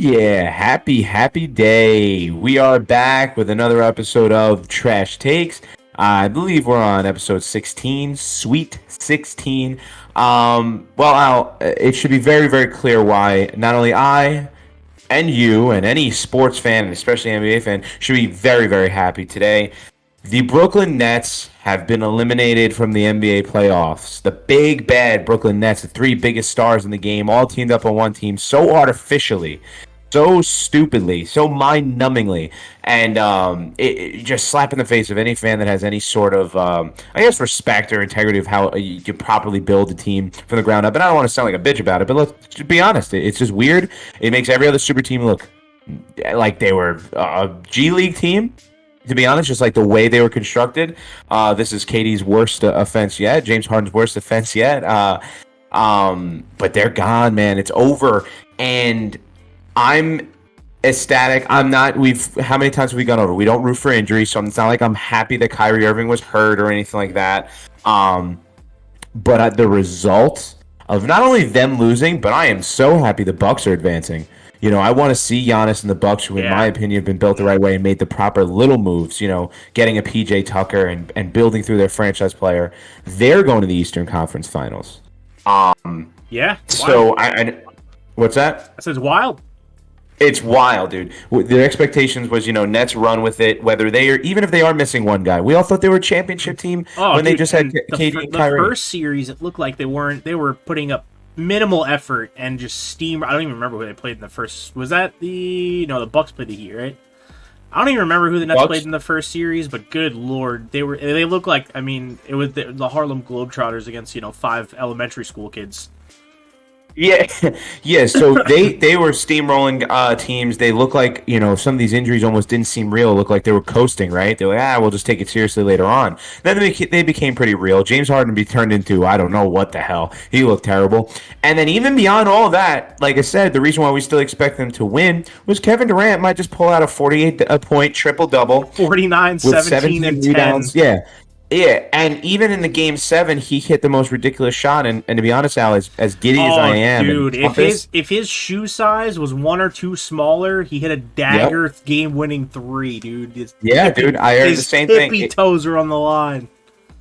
yeah, happy day. We are back with another episode of Trash Takes. I believe we're on episode 16, Sweet 16. It should be very, very clear why not only I and you and any sports fan, and especially NBA fan, should be very, very happy today. The Brooklyn Nets have been eliminated from the NBA playoffs. The big bad Brooklyn Nets, the three biggest stars in the game, all teamed up on one team so artificially, so stupidly, so mind-numbingly, and it just slap in the face of any fan that has any sort of, respect or integrity of how you properly build a team from the ground up. And I don't want to sound like a bitch about it, but let's be honest. It's just weird. It makes every other super team look like they were a G League team. To be honest, just like the way they were constructed, this is KD's worst offense yet. James Harden's worst offense yet. But they're gone, man. It's over, and I'm ecstatic. I'm not. How many times have we gone over? We don't root for injury, so it's not like I'm happy that Kyrie Irving was hurt or anything like that. But the result of not only them losing, but I am so happy the Bucks are advancing. You know, I want to see Giannis and the Bucks, who, in my opinion, have been built the right way and made the proper little moves. You know, getting a PJ Tucker and building through their franchise player. They're going to the Eastern Conference Finals. Yeah. So what's that? I said it's wild. It's wild, dude. Their expectations was, Nets run with it, even if they are missing one guy. We all thought they were a championship team they just had KD and Kyrie. The first series, it looked like they weren't. They were putting up minimal effort and just steam. I don't even remember who they played in the first. Was that the Bucks played the Heat, right? I don't even remember who the Nets played in the first series, but good lord, they looked like, it was the Harlem Globetrotters against 5 elementary school kids. Yeah, yeah. So they were steamrolling teams. They look like some of these injuries almost didn't seem real. It looked like they were coasting, right? They're like, we'll just take it seriously later on. Then they became pretty real. James Harden turned into I don't know what the hell. He looked terrible. And then even beyond all that, like I said, the reason why we still expect them to win was Kevin Durant might just pull out a 48-point triple-double, 49, 17, and 10. Rebounds. Yeah. Yeah, and even in the game 7, he hit the most ridiculous shot. And to be honest, Al, as giddy as I am, dude, if his shoe size was 1 or 2 smaller, he hit a dagger game-winning 3, dude. Dude, I heard the same thing. His toes are on the line.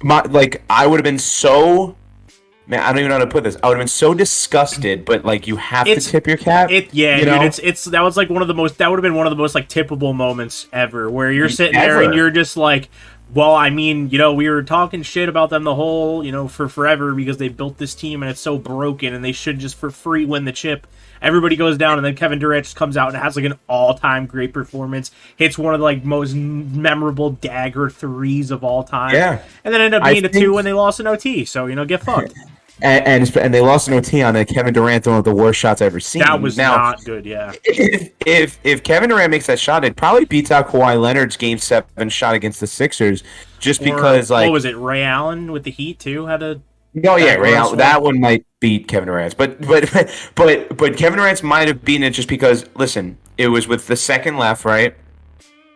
I would have been so. Man, I don't even know how to put this. I would have been so disgusted, but you have to tip your cap. Dude, that was like one of the most. That would have been one of the most tippable moments ever, where you're sitting there and you're just like. Well, we were talking shit about them the whole, for forever because they built this team and it's so broken and they should just for free win the chip. Everybody goes down and then Kevin Durant just comes out and has an all-time great performance. Hits one of the most memorable dagger threes of all time. Yeah. And then ended up being a 2 when they lost in OT. So, get fucked. And they lost an OT on a Kevin Durant one of the worst shots I've ever seen. That was not good, yeah. If Kevin Durant makes that shot, it probably beats out Kawhi Leonard's Game 7 shot against the Sixers, because what was it? Ray Allen with the Heat too had a. Oh yeah, Ray Allen. That one might beat Kevin Durant's, but Kevin Durant's might have beaten it just because. Listen, it was with the second left, right?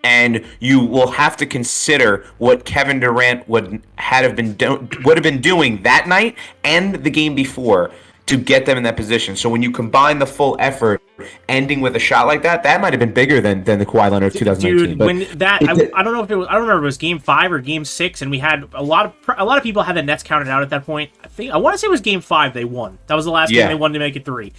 And you will have to consider what Kevin Durant would have been doing that night and the game before to get them in that position. So when you combine the full effort, ending with a shot like that, that might have been bigger than the Kawhi Leonard 2019. Dude, I don't know if it was. I don't remember if it was Game 5 or Game 6, and we had a lot of people had the Nets counted out at that point. I want to say it was Game 5 they won. That was the last game they won to make it 3.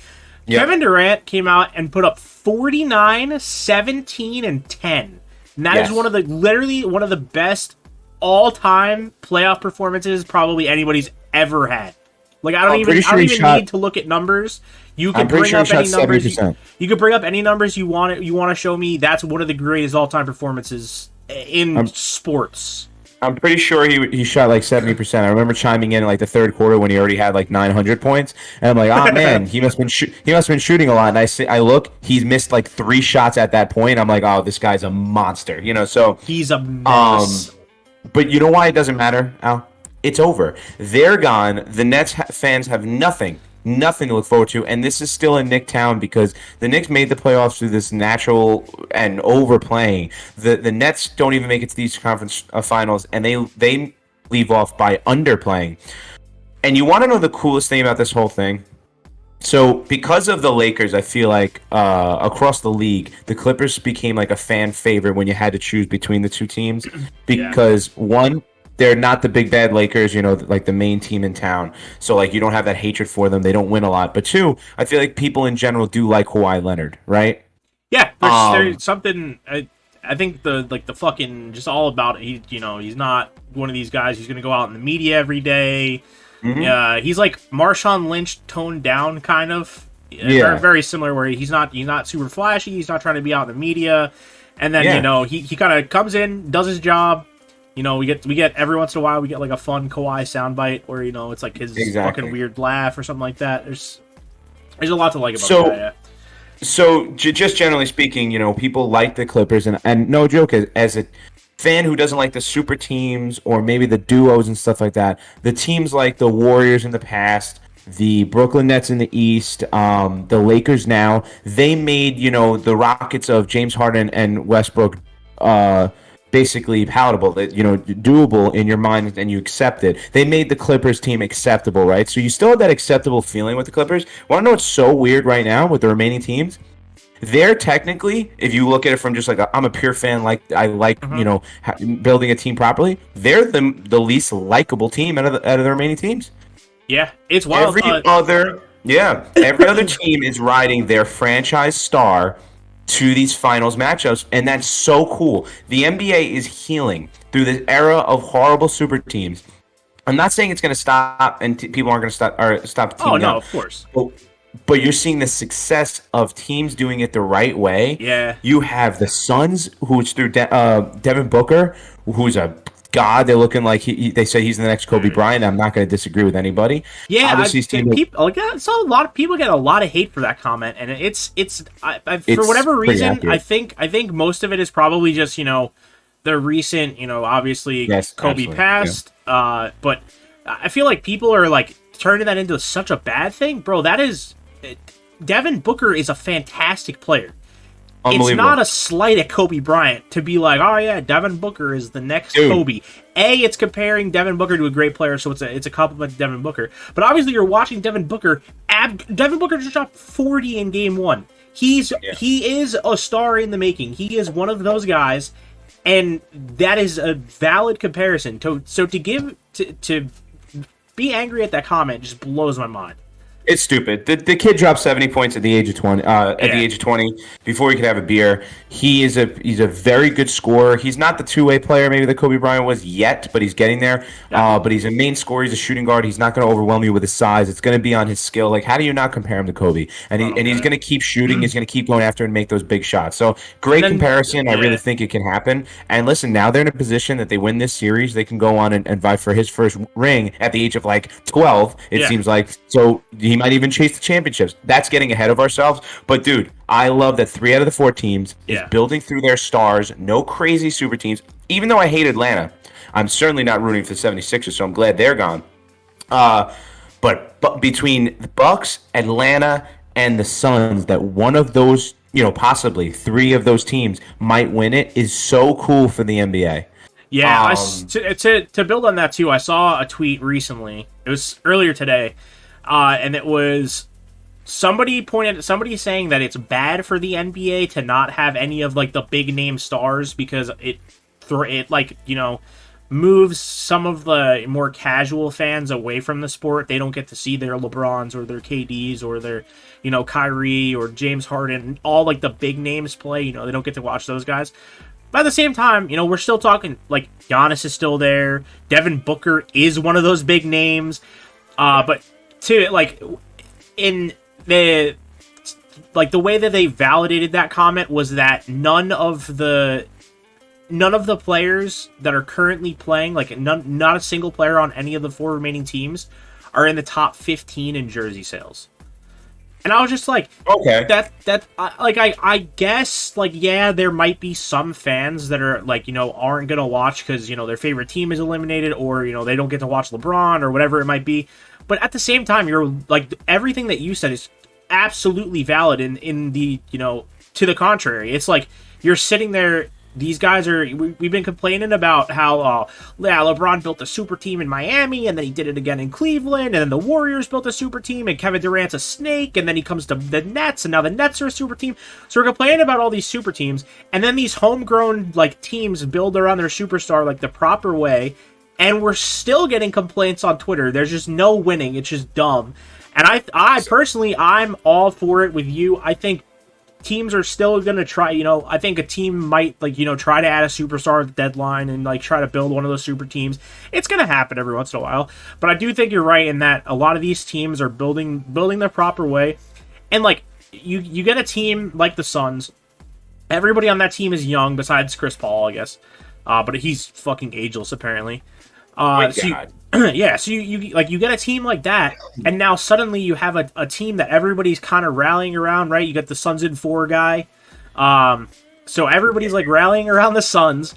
Yep. Kevin Durant came out and put up 49, 17, and 10. And that is literally one of the best all-time playoff performances probably anybody's ever had. I don't even need to look at numbers. You can bring up any numbers. You can bring up any numbers you want. You want to show me that's one of the greatest all-time performances in sports. I'm pretty sure he shot 70%. I remember chiming in the third quarter when he already had 900 points, and I'm like, oh man, he must have been shooting a lot. And I look, he's missed 3 shots at that point. I'm like, oh, this guy's a monster, So he's a mess. But you know why it doesn't matter, Al? It's over. They're gone. The Nets fans have nothing to look forward to, and this is still in Knick Town because the Knicks made the playoffs through this natural and overplaying. The Nets don't even make it to these conference finals, and they leave off by underplaying. And you want to know the coolest thing about this whole thing? So because of the Lakers, I feel like across the league, the Clippers became like a fan favorite when you had to choose between the two teams Yeah. because one, they're not the big bad Lakers, like the main team in town. So like you don't have that hatred for them. They don't win a lot. But two, I feel like people in general do like Kawhi Leonard, right? Yeah, Um, there's something. I think the fucking just all about it. He's not one of these guys who's gonna go out in the media every day. mhm. Yeah, he's like Marshawn Lynch toned down, kind of. Very Yeah, very similar, where he's not super flashy. He's not trying to be out in the media, and then yeah, he kind of comes in, does his job. We get every once in a while we get like a fun Kawhi soundbite where it's like his fucking exactly. weird laugh or something like that. There's a lot to like about the guy. So Yeah. just generally speaking, people like the Clippers, and no joke, as a fan who doesn't like the super teams or maybe the duos and stuff like that, the teams like the Warriors in the past, the Brooklyn Nets in the East, the Lakers now, they made the Rockets of James Harden and Westbrook. Basically palatable, that doable in your mind, and you accept it. They made the Clippers team acceptable, right? So you still have that acceptable feeling with the Clippers. Want to know what's so weird right now with the remaining teams? They're technically, if you look at it from just like I'm a pure fan, like I like Mhm. building a team properly. They're the least likable team out of the remaining teams. Yeah, it's wild. Every other, yeah, every other team is riding their franchise star to these finals matchups, and that's so cool. The NBA is healing through this era of horrible super teams. I'm not saying it's going to stop, and people aren't going to stop Oh teaming no, up, of course. but, but you're seeing the success of teams doing it the right way. Yeah. You have the Suns, who's through Devin Booker, who's a god. They're looking like they say he's the next Kobe Bryant. I'm not going to disagree with anybody. Yeah, Obviously, his team, people like I saw a lot of people get a lot of hate for that comment, and for it's whatever pretty reason, accurate. I think most of it is probably just the recent obviously Yes, Kobe absolutely. Yeah. passed, but I feel like people are like turning that into such a bad thing, bro. That is Devin Booker is a fantastic player. It's not Unbelievable. a slight at Kobe Bryant to be like, oh yeah, Devin Booker is the next Dude, Kobe. It's comparing Devin Booker to a great player, so it's a compliment to Devin Booker. But obviously, you're watching Devin Booker. Devin Booker just dropped 40 in Game 1. yeah. He is a star in the making. He is one of those guys, and that is a valid comparison. To be angry at that comment just blows my mind. It's stupid. The kid dropped 70 points at the age of 20. At the Yeah. age of 20, before he could have a beer, he's a very good scorer. He's not the two-way player maybe that Kobe Bryant was yet, but he's getting there. Yeah. But he's a main scorer. He's a shooting guard. He's not going to overwhelm you with his size. It's going to be on his skill. Like, how do you not compare him to Kobe? And he's going to keep shooting. He's going to keep going after and make those big shots. So great And then, comparison. I really yeah. think it can happen. And listen, now they're in a position that they win this series. They can go on and vie for his first ring at the age of like 12. It Yeah. seems like. So he might even chase the championships. That's getting ahead of ourselves. But dude, I love that 3 out of the 4 teams is Yeah. building through their stars. No crazy super teams. Even though I hate Atlanta, I'm certainly not rooting for the 76ers, so I'm glad they're gone. Uh, but between the Bucks, Atlanta, and the Suns, that one of those, possibly 3 of those teams might win it is so cool for the NBA. Yeah, Um, to build on that too, I saw a tweet recently. It was earlier today, and it was somebody saying that it's bad for the NBA to not have any of like the big name stars because it like moves some of the more casual fans away from the sport. They don't get to see their LeBrons or their KDs or their Kyrie or James Harden, all like the big names play. They don't get to watch those guys. But at the same time, we're still talking like Giannis is still there. Devin Booker is one of those big names. But to like in the way that they validated that comment was that none of the players that are currently playing, like not a single player on any of the 4 remaining teams, are in the top 15 in jersey sales. And I was just like, okay. I guess, like, yeah, there might be some fans that are, like, aren't going to watch because, their favorite team is eliminated or, they don't get to watch LeBron or whatever it might be. But at the same time, you're, like, everything that you said is absolutely valid in the, to the contrary. It's like, you're sitting there these guys are. We've been complaining about how LeBron built a super team in Miami, and then he did it again in Cleveland, and then the Warriors built a super team, and Kevin Durant's a snake, and then he comes to the Nets, and now the Nets are a super team. So we're complaining about all these super teams, and then these homegrown like teams build around their superstar like the proper way, and we're still getting complaints on Twitter. There's just no winning. It's just dumb. And I personally, I'm all for it with you. I think teams are still going to try, I think a team might, try to add a superstar at the deadline and, try to build one of those super teams. It's going to happen every once in a while. But I do think you're right in that a lot of these teams are building the proper way. And, you get a team like the Suns. Everybody on that team is young, besides Chris Paul, I guess. But he's fucking ageless, apparently. So you get a team like that, and now suddenly you have a team that everybody's kind of rallying around, right? You got the Suns in 4 guy, so everybody's rallying around the Suns,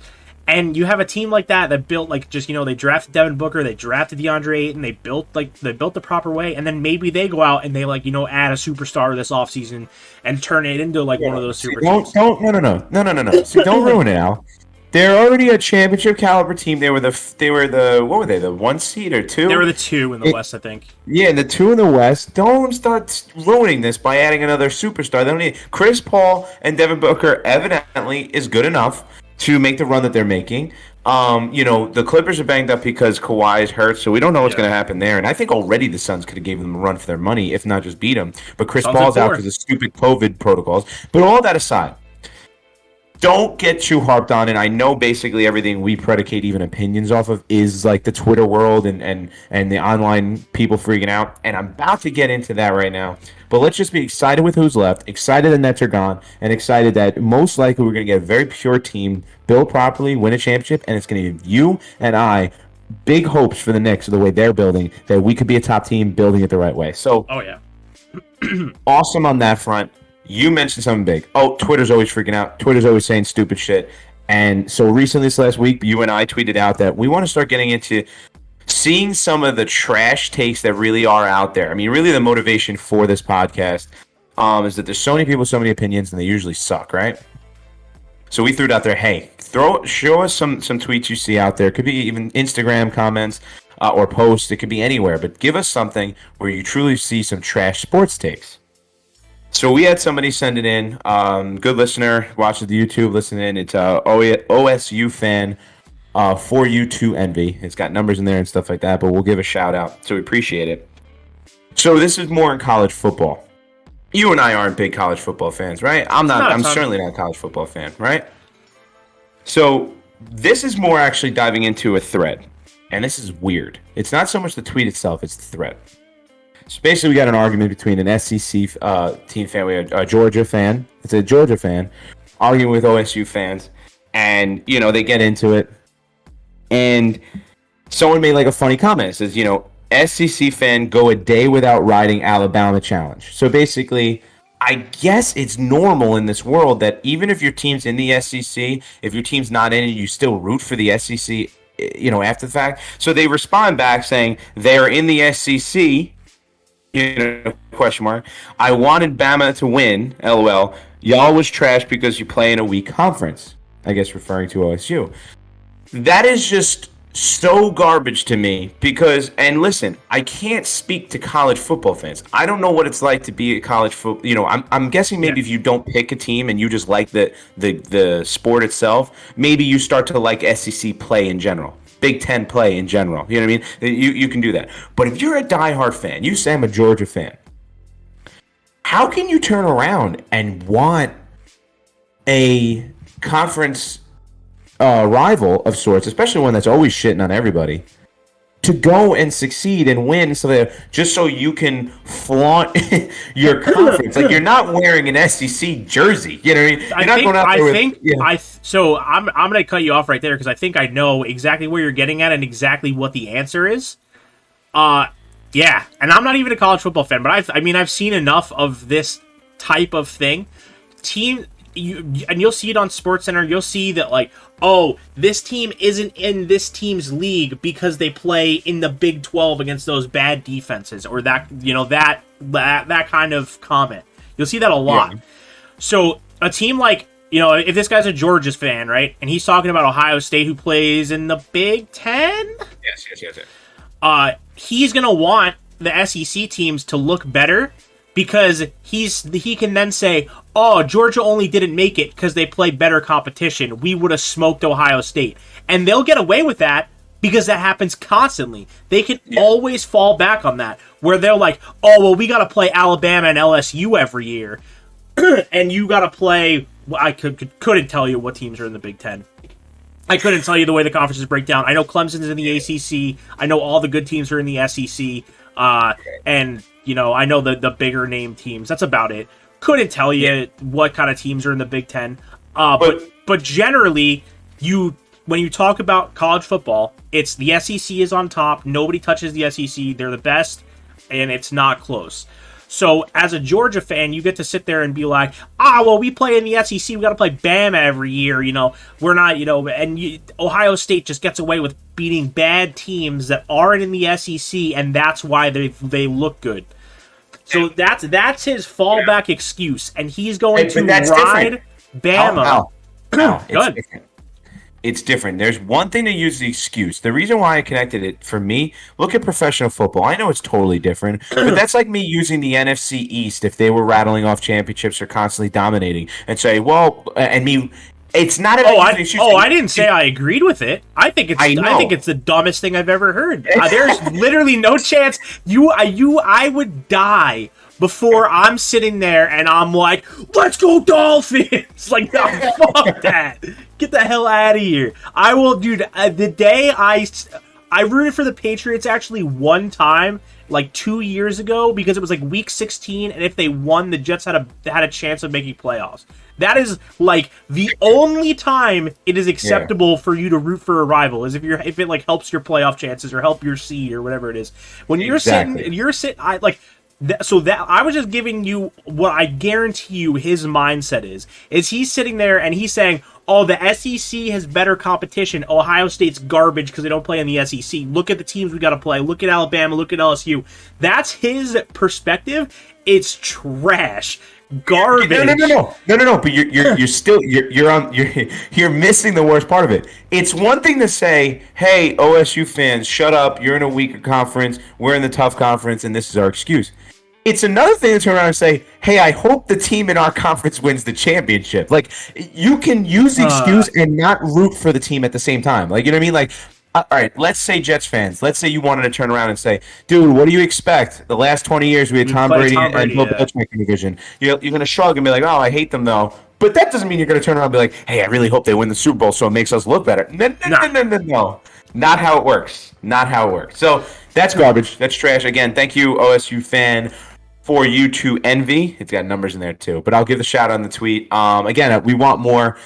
and you have a team like that built they drafted Devin Booker, they drafted DeAndre Ayton, they built the proper way, and then maybe they go out and they add a superstar this offseason and turn it into one of those super teams. No. See, don't ruin it, Al. They're already a championship caliber team. They were the what were they, the 1 seed or 2? They were the 2 in the West, I think. Yeah, the 2 in the West. Don't start ruining this by adding another superstar. They don't need Chris Paul and Devin Booker. Evidently, is good enough to make the run that they're making. The Clippers are banged up because Kawhi is hurt, so we don't know what's going to happen there. And I think already the Suns could have given them a run for their money, if not just beat them. But Chris Paul's out because of stupid COVID protocols. But all that aside, don't get too harped on it. I know basically everything we predicate even opinions off of is the Twitter world and the online people freaking out. And I'm about to get into that right now. But let's just be excited with who's left, excited the Nets are gone, and excited that most likely we're going to get a very pure team, built properly, win a championship, and it's going to give you and I big hopes for the Knicks of the way they're building, that we could be a top team building it the right way. So, awesome on that front. You mentioned something big. Oh, Twitter's always freaking out. Twitter's always saying stupid shit. And so recently, this last week, you and I tweeted out that we want to start getting into seeing some of the trash takes that really are out there. I mean, really the motivation for this podcast is that there's so many people, so many opinions, and they usually suck, right? So we threw it out there, hey, show us some tweets you see out there. It could be even Instagram comments or posts. It could be anywhere. But give us something where you truly see some trash sports takes. So we had somebody send it in. Good listener, watching the YouTube, listening in. It's OSU fan for you to envy. It's got numbers in there and stuff like that, but we'll give a shout out. So we appreciate it. So this is more in college football. You and I aren't big college football fans, right? I'm certainly not a college football fan, right? So this is more actually diving into a thread. And this is weird. It's not so much the tweet itself, it's the thread. So basically, we got an argument between an SEC team fan, we had a Georgia fan. It's a Georgia fan arguing with OSU fans, and they get into it. And someone made a funny comment. It says, SEC fan go a day without riding Alabama challenge. So basically, I guess it's normal in this world that even if your team's in the SEC, if your team's not in it, you still root for the SEC. After the fact. So they respond back saying they're in the SEC. Question mark. I wanted Bama to win. LOL. Y'all was trash because you play in a weak conference. I guess referring to OSU. That is just so garbage to me because, and listen, I can't speak to college football fans. I don't know what it's like to be a college football. I'm guessing maybe if you don't pick a team and you just like the sport itself, maybe you start to like SEC play in general. Big Ten play in general. You know what I mean? You can do that. But if you're a diehard fan, you say I'm a Georgia fan, how can you turn around and want a conference rival of sorts, especially one that's always shitting on everybody, to go and succeed and win just so you can flaunt your conference? You're not wearing an SEC jersey. You know what I mean? You're not going out there So I'm going to cut you off right there because I think I know exactly where you're getting at and exactly what the answer is. Yeah, and I'm not even a college football fan, but I've seen enough of this type of thing. You'll see it on SportsCenter. You'll see that this team isn't in this team's league because they play in the Big 12 against those bad defenses, or that kind of comment. You'll see that a lot. Yeah. So a team like if this guy's a Georgia fan, right, and he's talking about Ohio State who plays in the Big Ten, Yes. he's gonna want the SEC teams to look better because he can then say, "Oh, Georgia only didn't make it because they played better competition. We would have smoked Ohio State," and they'll get away with that because that happens constantly. They can always fall back on that, where they're like, "Oh, well, we got to play Alabama and LSU every year." And you got to play. I couldn't tell you what teams are in the Big Ten. I couldn't tell you the way the conferences break down. I know Clemson's in the ACC. I know all the good teams are in the SEC. And I know the bigger name teams. That's about it. Couldn't tell you what kind of teams are in the Big Ten. But generally, when you talk about college football, it's the SEC is on top. Nobody touches the SEC. They're the best, and it's not close. So, as a Georgia fan, you get to sit there and be like, well, we play in the SEC. We got to play Bama every year. We're not, and Ohio State just gets away with beating bad teams that aren't in the SEC, and that's why they look good. So that's his fallback excuse, and he's going to ride Bama. Good. It's different. There's one thing to use the excuse. The reason why I connected it, for me, look at professional football. I know it's totally different, but that's like me using the NFC East if they were rattling off championships or constantly dominating and say, well, and me. It's not. I didn't say I agreed with it. I think it's the dumbest thing I've ever heard. There's literally no chance I would die before I'm sitting there and I'm like, let's go Dolphins! Like, no, fuck that. Get the hell out of here. I will, dude. The day I rooted for the Patriots actually one time, like 2 years ago, because it was like week 16, and if they won, the Jets had a chance of making playoffs. That is like the only time it is acceptable for you to root for a rival is if it like helps your playoff chances or help your seed or whatever it is. When you're sitting, I was just giving you what I guarantee you his mindset is he's sitting there and he's saying, oh, the SEC has better competition. Ohio State's garbage because they don't play in the SEC. Look at the teams we got to play. Look at Alabama. Look at LSU. That's his perspective. It's trash. Garbage. No. But you're missing the worst part of it. It's one thing to say, "Hey, OSU fans, shut up. You're in a weaker conference. We're in the tough conference, and this is our excuse." It's another thing to turn around and say, "Hey, I hope the team in our conference wins the championship." Like, you can use the excuse and not root for the team at the same time. Like, you know what I mean? Like, all right, let's say Jets fans. Let's say you wanted to turn around and say, "Dude, what do you expect? The last 20 years we had Tom Brady and Bill Belichick in the division." You're going to shrug and be like, "Oh, I hate them though." But that doesn't mean you're going to turn around and be like, "Hey, I really hope they win the Super Bowl so it makes us look better." No. Not how it works. Not how it works. So that's garbage. That's trash. Again, thank you, OSU fan, for you to envy. It's got numbers in there too, but I'll give the shout out on the tweet. Again, we want more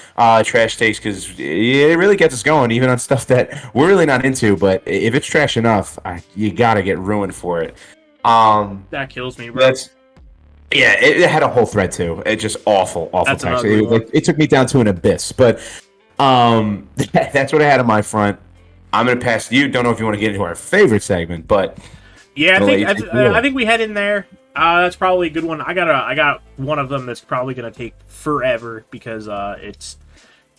trash takes because it really gets us going, even on stuff that we're really not into. But if it's trash enough, you gotta get ruined for it. That kills me, bro. It had a whole thread too. It's just awful text. It took me down to an abyss. But that's what I had on my front. I'm gonna pass to you. Don't know if you want to get into our favorite segment, but yeah, I think we head in there. That's probably a good one. I got one of them that's probably gonna take forever because it's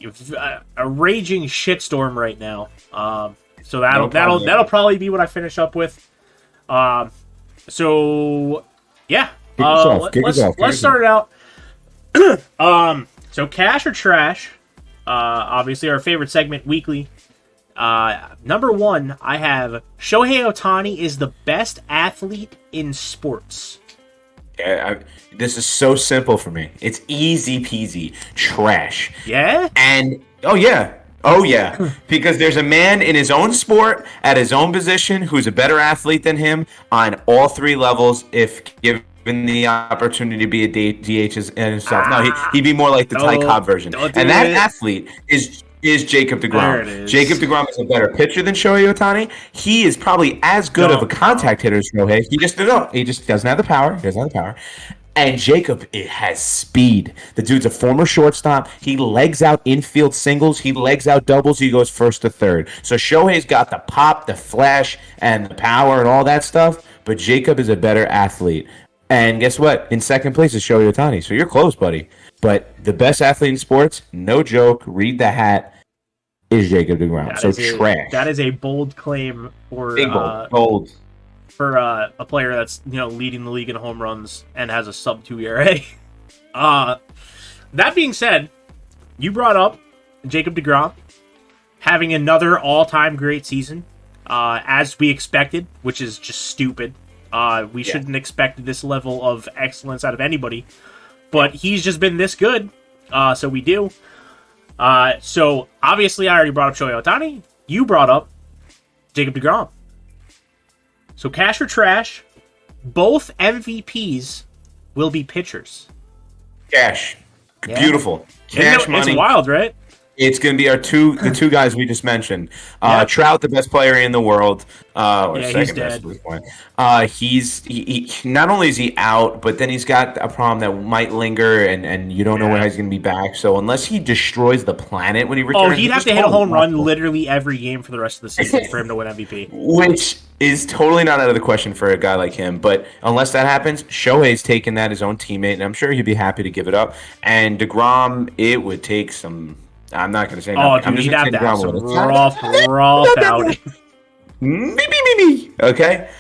a raging shitstorm right now. So that'll probably be what I finish up with. So yeah, let's start it out. So cash or trash. Obviously our favorite segment weekly. Number one, I have Shohei Ohtani is the best athlete in sports. This is so simple for me. It's easy peasy. Trash. Yeah? And, oh yeah, because there's a man in his own sport, at his own position, who's a better athlete than him on all three levels if given the opportunity to be a DH himself. No, he'd be more like the Ty Cobb version. And that athlete is Jacob deGrom. Jacob deGrom is a better pitcher than Shohei Ohtani. He is probably as good of a contact hitter as Shohei. He just doesn't have the power. And Jacob, it has speed. The dude's a former shortstop. He legs out infield singles. He legs out doubles. He goes first to third. So Shohei's got the pop, the flash, and the power and all that stuff. But Jacob is a better athlete. And guess what? In second place is Shohei Ohtani. So you're close, buddy. But the best athlete in sports, no joke, read the hat, is Jacob deGrom. So trash. That is a bold claim for Big bold. For a player that's leading the league in home runs and has a sub-2 ERA. That being said, you brought up Jacob deGrom having another all-time great season, as we expected, which is just stupid. We shouldn't expect this level of excellence out of anybody, but he's just been this good, so we do. So obviously, I already brought up Shohei Ohtani. You brought up Jacob deGrom. So cash or trash, both MVPs will be pitchers. Cash. Yeah. Beautiful. Cash money. It's wild, right? It's going to be the two guys we just mentioned. Trout, the best player in the world, or second best at this point. He not only is he out, but then he's got a problem that might linger, and you don't know when he's going to be back. So unless he destroys the planet when he returns, he'd have to hit a home run literally every game for the rest of the season for him to win MVP. Which is totally not out of the question for a guy like him. But unless that happens, Shohei's taken that his own teammate, and I'm sure he'd be happy to give it up. And deGrom, it would take some. I'm not going to say nothing. Dude, he'd have to have some rough outing. Okay?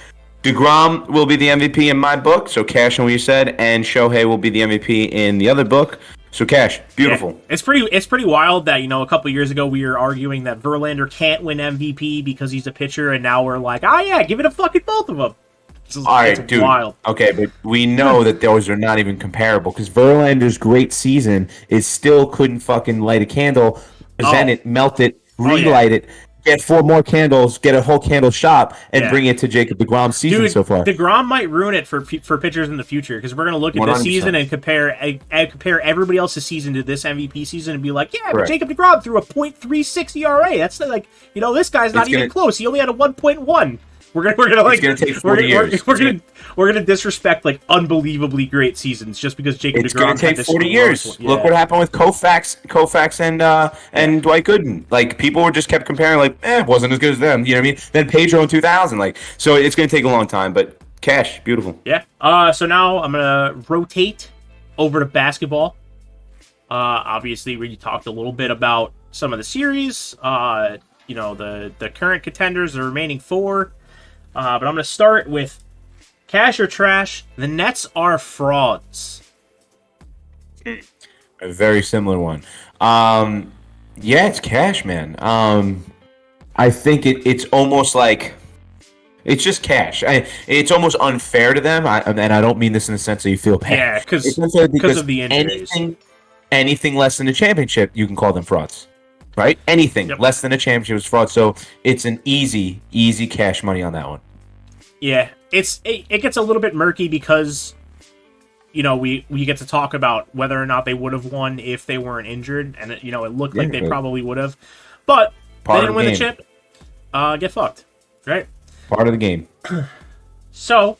deGrom will be the MVP in my book, so Cash on what you said, and Shohei will be the MVP in the other book. So Cash, beautiful. Yeah. It's pretty wild that, a couple years ago we were arguing that Verlander can't win MVP because he's a pitcher, and now we're like, give it a fucking both of them. All right, dude. Wild. Okay, but we know that those are not even comparable because Verlander's great season is still couldn't fucking light a candle, present it, melt it, relight it, get 4 more candles, get a whole candle shop, and bring it to Jacob deGrom's season so far. deGrom might ruin it for pitchers in the future because we're going to look at this 100%. Season and compare everybody else's season to this MVP season and be like, but Jacob deGrom threw a .36 ERA. That's like, this guy's not even close. He only had a 1.1. We're gonna like. It's gonna take 40 years. We're gonna disrespect like unbelievably great seasons just because Jacob deGrom. It's gonna take 40 years. Look what happened with Koufax and Dwight Gooden. Like people were just kept comparing. Like, it wasn't as good as them. You know what I mean? Then Pedro in 2000. Like, so it's gonna take a long time. But Cash, beautiful. Yeah. So now I'm gonna rotate over to basketball. Obviously, we talked a little bit about some of the series. The current contenders, the remaining 4. But I'm going to start with cash or trash. The Nets are frauds. A very similar one. It's cash, man. I think it's almost like it's just cash. It's almost unfair to them, and I don't mean this in the sense that you feel bad. Yeah, because of the injuries. Anything less than a championship, you can call them frauds. Right? Anything less than a championship is fraud. So it's an easy cash money on that one. Yeah, it gets a little bit murky because, we get to talk about whether or not they would have won if they weren't injured, and it looked like they probably would have, but they didn't win the chip. Get fucked, right? Part of the game. So,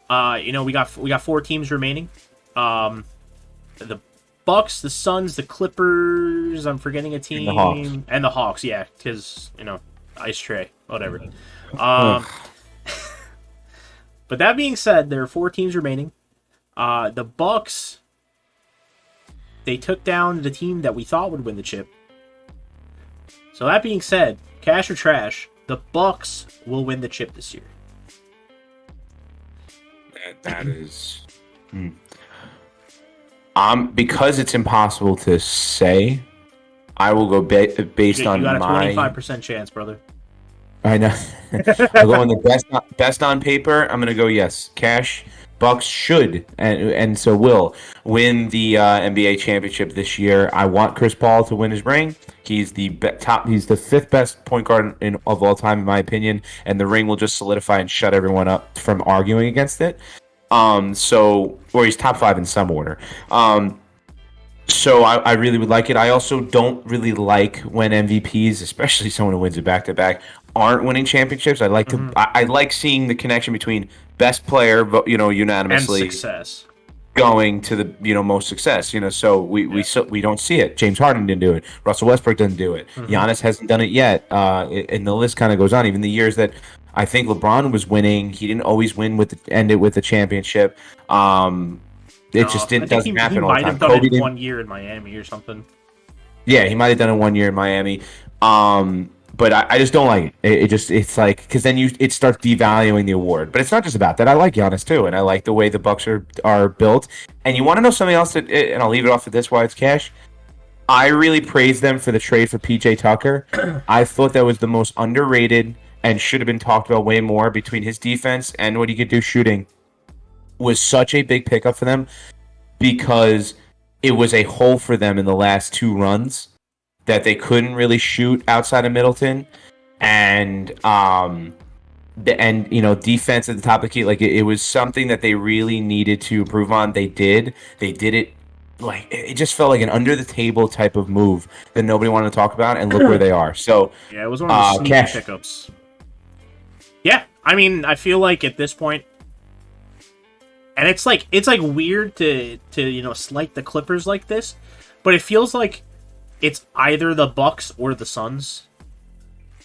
we got 4 teams remaining. The Bucks, the Suns, the Clippers. I'm forgetting a team, and the Hawks. Yeah, because ice tray, whatever. But that being said, there are 4 teams remaining. The Bucks, they took down the team that we thought would win the chip. So that being said, cash or trash, the Bucks will win the chip this year. That is. Because it's impossible to say, I will go based on my... You got a 25% chance, brother. I know. I'll go on the best on paper. I'm going to go yes. Cash, Bucks should, and so will, win the NBA championship this year. I want Chris Paul to win his ring. He's the He's the 5th best point guard of all time, in my opinion, and the ring will just solidify and shut everyone up from arguing against it. Or he's top 5 in some order. So I really would like it. I also don't really like when MVPs, especially someone who wins it back-to-back, aren't winning championships. I like I like seeing the connection between best player, unanimously, and success going to the most success. So we don't see it. James Harden didn't do it. Russell Westbrook doesn't do it. Giannis hasn't done it yet. And the list kind of goes on. Even the years that I think LeBron was winning, he didn't always end it with a championship. No, It just I think doesn't he happen all the might time. have done Kobe it didn't. 1 year in Miami or something. Yeah, he might have done it 1 year in Miami. But I just don't like it. It's like because then it starts devaluing the award. But it's not just about that. I like Giannis too, and I like the way the Bucks are built. And you want to know something else and I'll leave it off at this why it's cash. I really praise them for the trade for PJ Tucker. I thought that was the most underrated and should have been talked about way more between his defense and what he could do shooting. Was such a big pickup for them because it was a hole for them in the last two runs that they couldn't really shoot outside of Middleton, and defense at the top of the key, like it was something that they really needed to improve on. They did it. Like it just felt like an under the table type of move that nobody wanted to talk about, and look where they are. So yeah, it was one of the sneaky pickups. Yeah, I mean, I feel like at this point, and it's like weird to slight the Clippers like this, but it feels like it's either the Bucks or the Suns.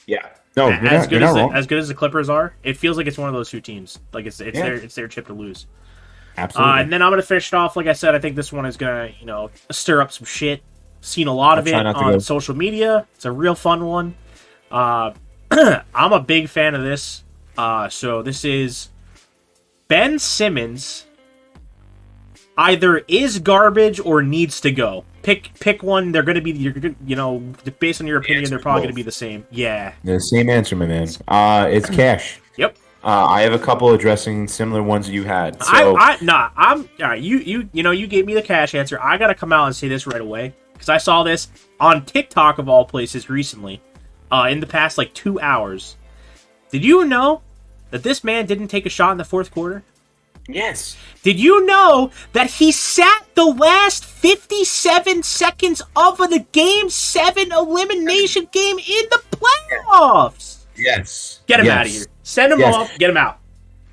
Yeah, no, as good as the Clippers are, it feels like it's one of those two teams. Like it's their chip to lose. Absolutely. And then I'm gonna finish it off. Like I said, I think this one is gonna stir up some shit. Seen a lot of it on social media. It's a real fun one. I'm a big fan of this. So this is Ben Simmons. Either is garbage or needs to go. Pick one. They're going to be, based on your opinion, they're probably going to be the same. Yeah. The same answer, my man. It's cash. Yep. I have a couple addressing similar ones you had. So I'm all right. You gave me the cash answer. I got to come out and say this right away because I saw this on TikTok of all places recently, in the past 2 hours. Did you know that this man didn't take a shot in the fourth quarter? Yes. Did you know that he sat the last 57 seconds of the Game 7 elimination game in the playoffs? Yes. Get him out of here. Send him off. Get him out.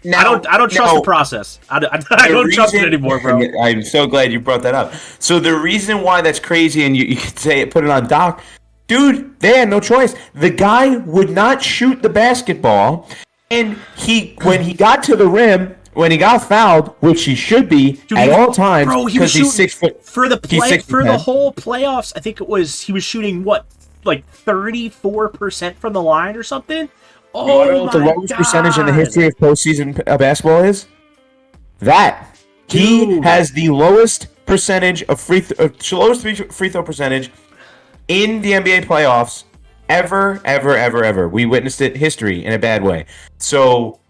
Now, I don't trust the process. I don't trust it anymore, bro. I'm so glad you brought that up. So the reason why that's crazy, and you could say put it on Doc, dude, they had no choice. The guy would not shoot the basketball, and when he got to the rim. When he got fouled, which he should be at all times, because he's 6 foot for the whole playoffs. I think he was shooting 34% from the line or something. Oh, you know what the lowest percentage in the history of postseason basketball is? That he has the lowest percentage of free throw percentage in the NBA playoffs ever. We witnessed it history in a bad way. So.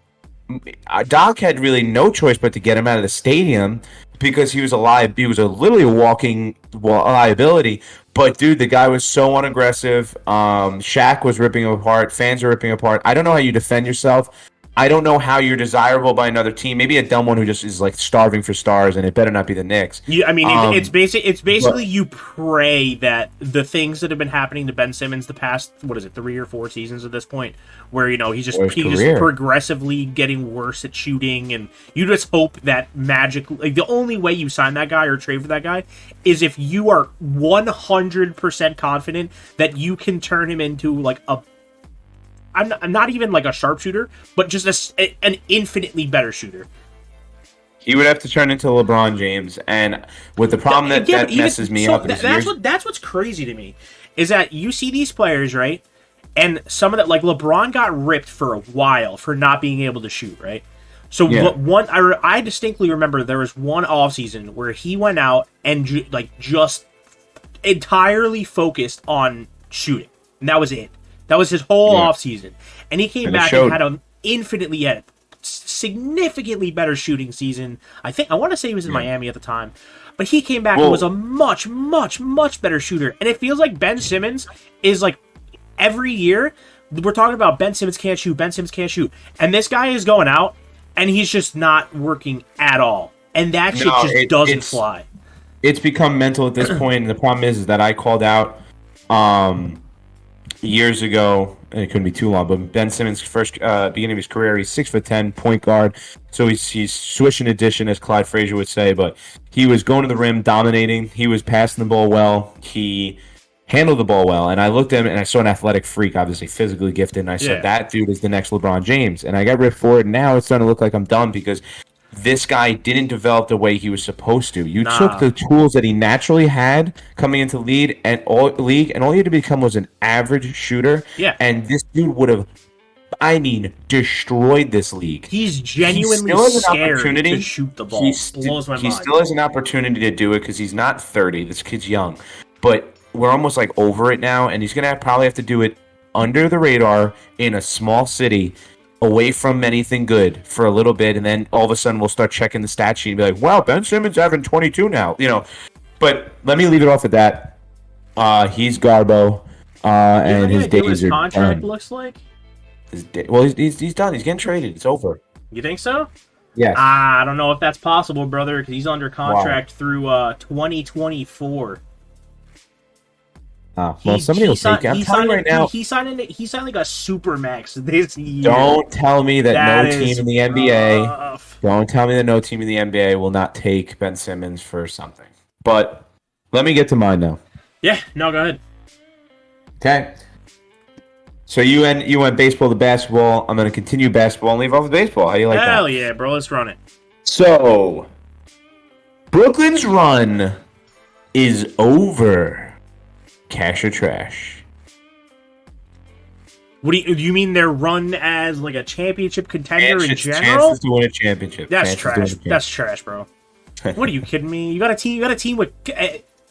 Doc had really no choice but to get him out of the stadium because he was literally a walking liability. But dude, the guy was so unaggressive. Shaq was ripping him apart. Fans are ripping him apart. I don't know how you defend yourself. I don't know how you're desirable by another team. Maybe a dumb one who just is starving for stars, and it better not be the Knicks. It's basically you pray that the things that have been happening to Ben Simmons the past 3 or 4 seasons at this point, where he's just progressively getting worse at shooting, and you just hope that magically, the only way you sign that guy or trade for that guy is if you are 100% confident that you can turn him into I'm not even a sharpshooter, but just an infinitely better shooter. He would have to turn into LeBron James, and with the problem that messes me up. That's what's crazy to me, is that you see these players, right? And some of that, LeBron got ripped for a while for not being able to shoot, right? So I distinctly remember there was one offseason where he went out and just entirely focused on shooting, and that was it. That was his whole offseason. And he came back and had a significantly better shooting season. I want to say he was in Miami at the time. But he came back and was a much, much, much better shooter. And it feels like Ben Simmons is every year, we're talking about Ben Simmons can't shoot. And this guy is going out, and he's just not working at all. And that shit just doesn't fly. It's become mental at this point. And the problem is that I called out years ago, and it couldn't be too long, but Ben Simmons' first beginning of his career, he's 6'10", point guard, so he's switching addition, as Clyde Frazier would say, but he was going to the rim, dominating, he was passing the ball well, he handled the ball well, and I looked at him, and I saw an athletic freak, obviously physically gifted, and I said, that dude is the next LeBron James, and I got ripped for it, and now it's starting to look like I'm dumb, because this guy didn't develop the way he was supposed to. You took Nah. the tools that he naturally had coming into league, and all he had to become was an average shooter. Yeah. And this dude would have, I mean, destroyed this league. He's He genuinely still has an scared opportunity to shoot the ball. Blows my he mind. still has an opportunity to do it because he's not 30. This kid's young, but we're almost like over it now, and he's gonna probably have to do it under the radar in a small city, away from anything good for a little bit, and then all of a sudden we'll start checking the stat sheet and be like, "Wow, Ben Simmons having 22 now," But let me leave it off at that. He's Garbo, and his days are contract done. looks like. He's done. He's getting traded. It's over. You think so? Yes. I don't know if that's possible, brother, because he's under contract through 2024. Well, somebody will take it. I'm telling you right now. He signed like a super max this year. Don't tell me that no team in the NBA. Rough. Don't tell me that no team in the NBA will not take Ben Simmons for something. But let me get to mine now. Yeah. No, go ahead. Okay. So you went baseball to basketball. I'm going to continue basketball and leave off with baseball. How do you like that? Hell yeah, bro. Let's run it. So, Brooklyn's run is over. Cash or trash? What do you mean their run as like a championship contender in general? Chances to win a championship. That's trash. That's trash, bro. What are you kidding me? You got a team with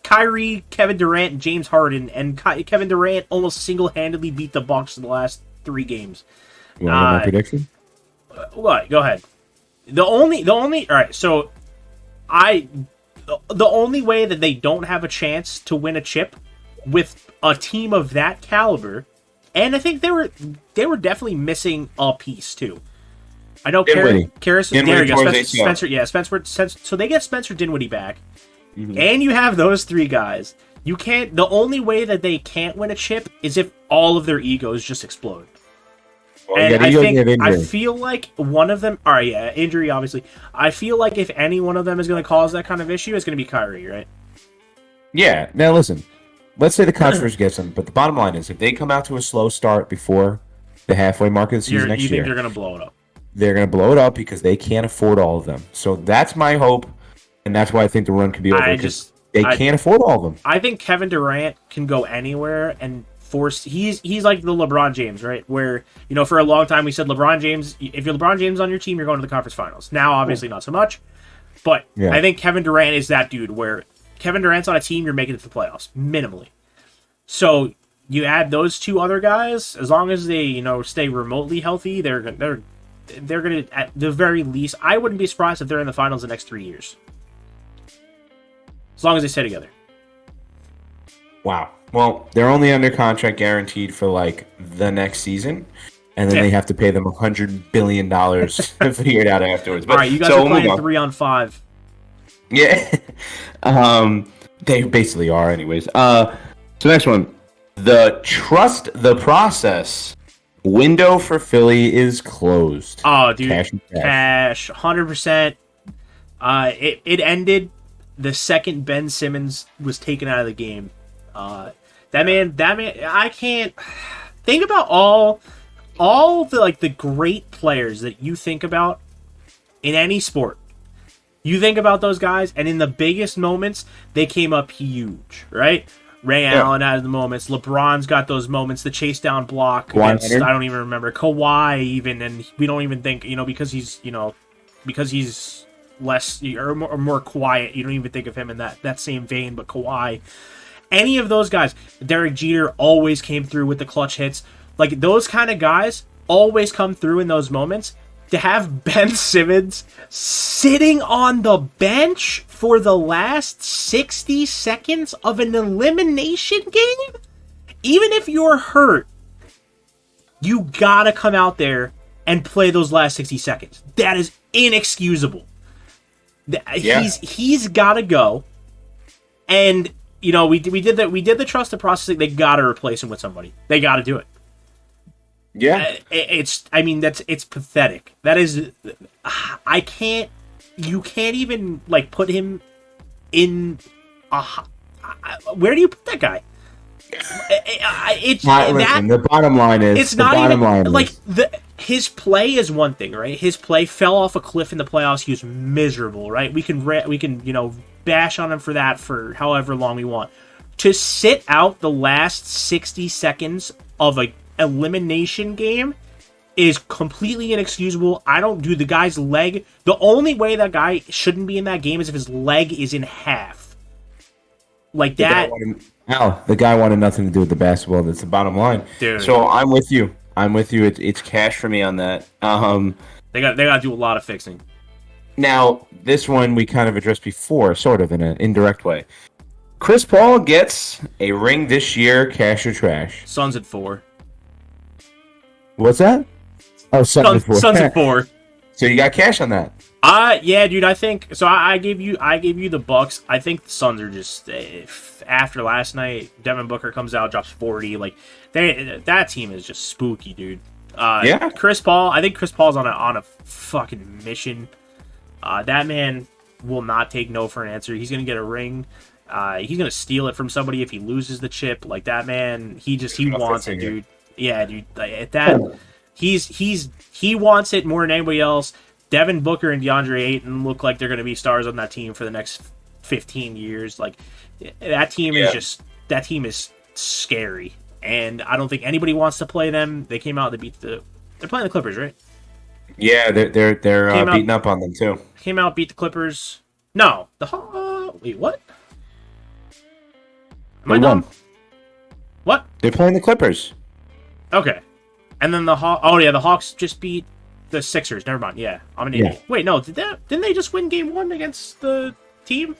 Kyrie, Kevin Durant, and James Harden, and Kevin Durant almost single-handedly beat the Bucks in the last 3 games. You want to know my prediction? What? Go ahead. The only. All right. So, the only way that they don't have a chance to win a chip with a team of that caliber, and I think they were definitely missing a piece too. I know Karis. There you go. Spencer. Yeah, Spencer. So they get Spencer Dinwiddie back, and you have those 3 guys. You can't. The only way that they can't win a chip is if all of their egos just explode. Well, and I feel like one of them. All right, yeah, injury obviously. I feel like if any one of them is going to cause that kind of issue, it's going to be Kyrie, right? Yeah. Now listen. Let's say the controversy gets them, but the bottom line is if they come out to a slow start before the halfway mark of the season next year, you think they're going to blow it up? They're going to blow it up because they can't afford all of them. So that's my hope, and that's why I think the run could be over because they can't afford all of them. I think Kevin Durant can go anywhere and force. He's like the LeBron James, right? Where for a long time we said LeBron James. If you're LeBron James on your team, you're going to the conference finals. Now, obviously, not so much, but I think Kevin Durant is that dude where Kevin Durant's on a team, you're making it to the playoffs minimally. So you add those 2 other guys, as long as they stay remotely healthy, they're gonna at the very least. I wouldn't be surprised if they're in the finals the next 3 years, as long as they stay together. Wow. Well, they're only under contract guaranteed for like the next season, and then they have to pay them $100 billion to figure it out afterwards. But, all right, you guys are playing 3-on-5. Yeah. They basically are, anyways. So next one, the trust the process window for Philly is closed. Oh, dude, cash 100%. It ended the second Ben Simmons was taken out of the game. That man, I can't think about all the the great players that you think about in any sport. You think about those guys, and in the biggest moments, they came up huge, right? Ray Allen has the moments. LeBron's got those moments. The chase down block against, I don't even remember. Kawhi even, and we don't even think because he's less or more quiet. You don't even think of him in that same vein. But Kawhi, any of those guys, Derek Jeter always came through with the clutch hits. Like those kind of guys always come through in those moments. To have Ben Simmons sitting on the bench for the last 60 seconds of an elimination game, even if you're hurt, you gotta come out there and play those last 60 seconds. That is inexcusable. He's gotta go. And we did the trust the process. They gotta replace him with somebody. They gotta do it. Yeah, it's pathetic. That is, you can't even put him in where do you put that guy? The bottom line is it's not even his play is one thing, right? His play fell off a cliff in the playoffs. He was miserable, right? We can bash on him for that for however long we want. To sit out the last 60 seconds of a elimination game is completely inexcusable. I don't do the guy's leg. The only way that guy shouldn't be in that game is if his leg is in half. Like that. The guy wanted nothing to do with the basketball. That's the bottom line. Dude. So I'm with you. It's cash for me on that. They got to do a lot of fixing. Now, this one we kind of addressed before, sort of in an indirect way. Chris Paul gets a ring this year, cash or trash? Suns at 4. What's that? Oh, Suns at 4. Suns at 4. So you got cash on that? Yeah, dude. I think so. I gave you the Bucks. I think the Suns are just after last night. Devin Booker comes out, drops 40. Like that team is just spooky, dude. Yeah. Chris Paul. I think Chris Paul's on a fucking mission. That man will not take no for an answer. He's gonna get a ring. He's gonna steal it from somebody if he loses the chip. Like that man, he wants it, dude. Yeah, dude. He wants it more than anybody else. Devin Booker and DeAndre Ayton look like they're gonna be stars on that team for the next 15 years. Like that team is scary, and I don't think anybody wants to play them. They came out to beat they're playing the Clippers, right? Yeah, they're beating up on them too. Came out, beat the Clippers. No, wait, what? Am I dumb? What? They're playing the Clippers. Okay, and then the Hawks just beat the Sixers. Never mind. Yeah, I'm an idiot. Wait, no, didn't they just win Game 1 against the team,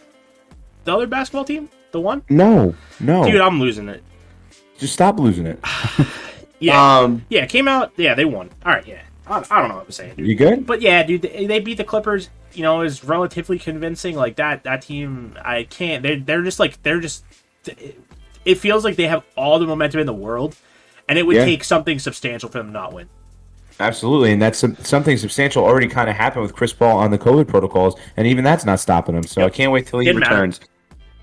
the other basketball team, the one? No, dude, I'm losing it. Just stop losing it. Yeah, came out. Yeah, they won. All right, yeah. I don't know what I'm saying, dude. You good? But yeah, dude, they beat the Clippers. You know, is relatively convincing. Like that team, I can't. They're just. It feels like they have all the momentum in the world, and it would take something substantial for them to not win. Absolutely, and that's something substantial already kind of happened with Chris Paul on the COVID protocols, and even that's not stopping him. So I can't wait till he returns.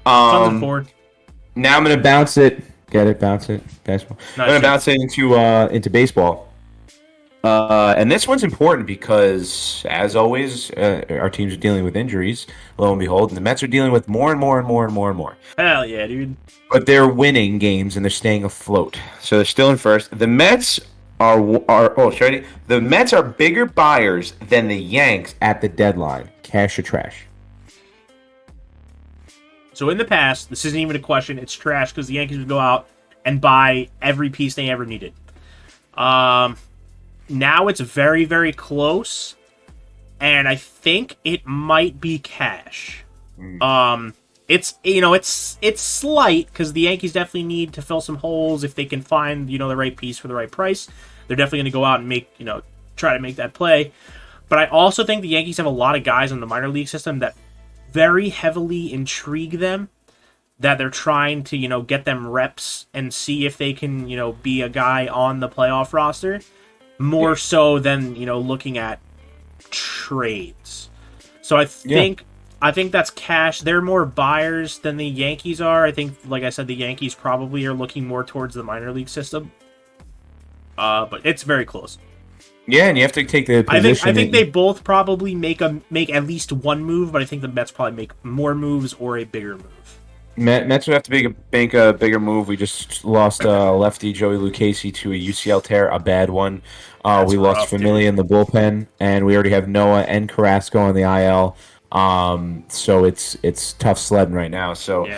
Now I'm going to bounce it. Get it? Bounce it. Basketball. I'm going to bounce it into baseball. And this one's important because, as always, our teams are dealing with injuries, lo and behold, and the Mets are dealing with more and more and more and more and more. Hell yeah, dude. But they're winning games and they're staying afloat. So they're still in first. The Mets the Mets are bigger buyers than the Yanks at the deadline. Cash or trash? So in the past, this isn't even a question, it's trash because the Yankees would go out and buy every piece they ever needed. Now it's very, very close, and I think it might be cash. It's slight because the Yankees definitely need to fill some holes if they can find the right piece for the right price. They're definitely going to go out and try to make that play. But I also think the Yankees have a lot of guys in the minor league system that very heavily intrigue them, that they're trying to get them reps and see if they can be a guy on the playoff roster. More so than looking at trades. So I think that's cash. They're more buyers than the Yankees are. I think, like I said, the Yankees probably are looking more towards the minor league system. But it's very close. Yeah, and you have to take the position. I think they both probably make at least one move, but I think the Mets probably make more moves or a bigger move. Mets would have to make a bigger move. We just lost lefty Joey Lucchesi to a UCL tear, a bad one. We lost Familia in the bullpen, and we already have Noah and Carrasco on the IL. So it's tough sledding right now. So